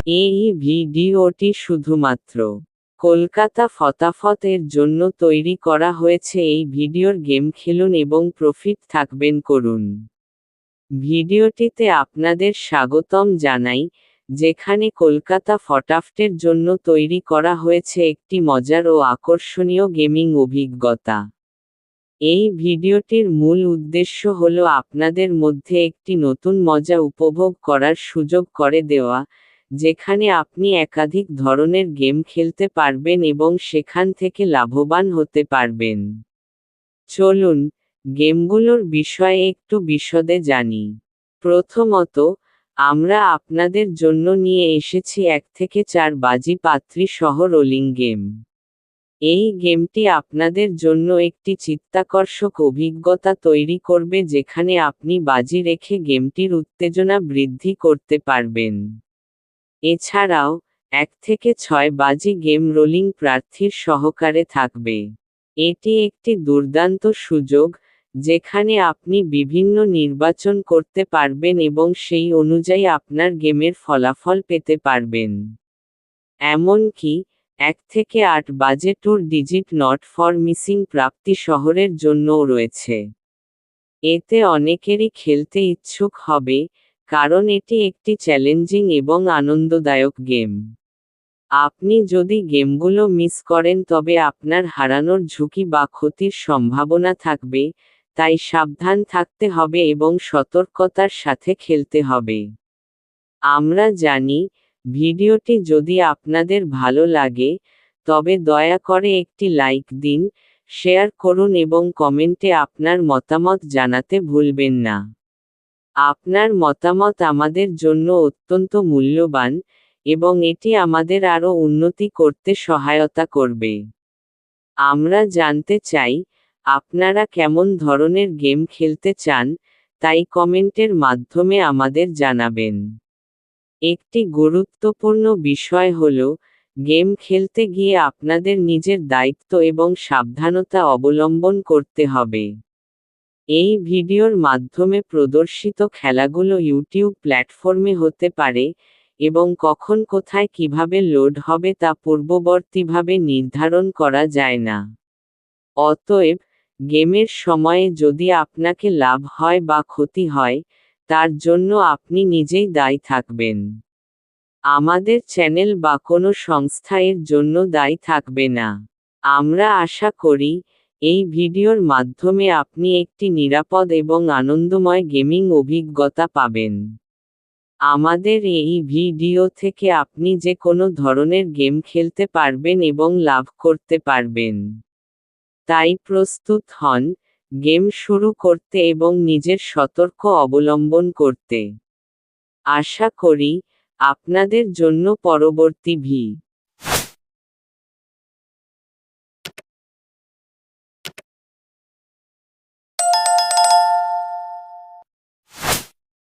এই ভিডিওটি শুধুমাত্র কলকাতা ফতাফত এর জন্য তৈরি করা হয়েছে। এই ভিডিওর গেম খেলুন এবং প্রফিট থাকবেন করুন। ভিডিওটিতে আপনাদের স্বাগতম জানাই, যেখানে কলকাতা ফটাফটের জন্য তৈরি করা হয়েছে একটি মজার ও আকর্ষণীয় গেমিং অভিজ্ঞতা। এই ভিডিওটির মূল উদ্দেশ্য হলো আপনাদের মধ্যে একটি নতুন মজা উপভোগ করার সুযোগ করে দেওয়া, যেখানে আপনি একাধিক ধরনের গেম খেলতে পারবেন এবং সেখান থেকে লাভবান হতে পারবেন। চলুন, গেমগুলোর বিষয়ে একটু বিশদে জানি। প্রথমত, আমরা আপনাদের জন্য নিয়ে এসেছি 1 থেকে 4 বাজি পাত্রী সহ রোলিং গেম। এই গেমটি আপনাদের জন্য একটি চিত্তাকর্ষক অভিজ্ঞতা তৈরি করবে, যেখানে আপনি বাজি রেখে গেমটির উত্তেজনা বৃদ্ধি করতে পারবেন। এছাড়াও, 1 থেকে 6 বাজি গেম রোলিং প্রার্থীর সহকারে থাকবে। এটি একটি দুর্দান্ত সুযোগ, যেখানে আপনি বিভিন্ন নির্বাচন করতে পারবেন এবং সেই অনুযায়ী আপনার গেমের ফলাফল পেতে পারবেন। এমনকি 1 থেকে 8 বাজে 2 ডিজিট নট ফর মিসিং প্রাপ্তি শহরের জন্যও রয়েছে। এতে অনেকেরই খেলতে ইচ্ছুক হবে, কারণ এটি একটি চ্যালেঞ্জিং এবং আনন্দদায়ক গেম। আপনি যদি গেমগুলো মিস করেন তবে আপনার হারানোর ঝুঁকি বা ক্ষতির সম্ভাবনা থাকবে, তাই সাবধান থাকতে হবে এবং সতর্কতার সাথে খেলতে হবে। আমরা জানি, ভিডিওটি যদি আপনাদের ভালো লাগে, তবে দয়া করে একটি লাইক দিন, শেয়ার করুন এবং কমেন্টে আপনার মতামত জানাতে ভুলবেন না। আপনার মতামত আমাদের জন্য অত্যন্ত মূল্যবান, এবং এটি আমাদের আরও উন্নতি করতে সহায়তা করবে। আমরা জানতে চাই, আপনারা কেমন ধরনের গেম খেলতে চান, তাই কমেন্টের মাধ্যমে আমাদের জানাবেন। একটি গুরুত্বপূর্ণ বিষয় হল, গেম খেলতে গিয়ে আপনাদের নিজের দায়িত্ব এবং সাবধানতা অবলম্বন করতে হবে। এই ভিডিওর মাধ্যমে প্রদর্শিত খেলাগুলো ইউটিউব প্ল্যাটফর্মে হতে পারে, এবং কখন কোথায় কিভাবে লোড হবে তা পূর্ববর্তীভাবে নির্ধারণ করা যায় না। অতএব, গেমের সময়ে যদি আপনাকে লাভ হয় বা ক্ষতি হয়, তার জন্য আপনি নিজেই দায়ী থাকবেন। আমাদের চ্যানেল বা কোনো সংস্থা এর জন্য দায়ী থাকবে না। আমরা আশা করি, এই ভিডিওর মাধ্যমে আপনি একটি নিরাপদ এবং আনন্দময় গেমিং অভিজ্ঞতা পাবেন। আমাদের এই ভিডিও থেকে আপনি যে কোনো ধরনের গেম খেলতে পারবেন এবং লাভ করতে পারবেন। তাই প্রস্তুত হন, গেম শুরু করতে এবং নিজের সতর্ক অবলম্বন করতে। আশা করি, আপনাদের জন্য পরবর্তী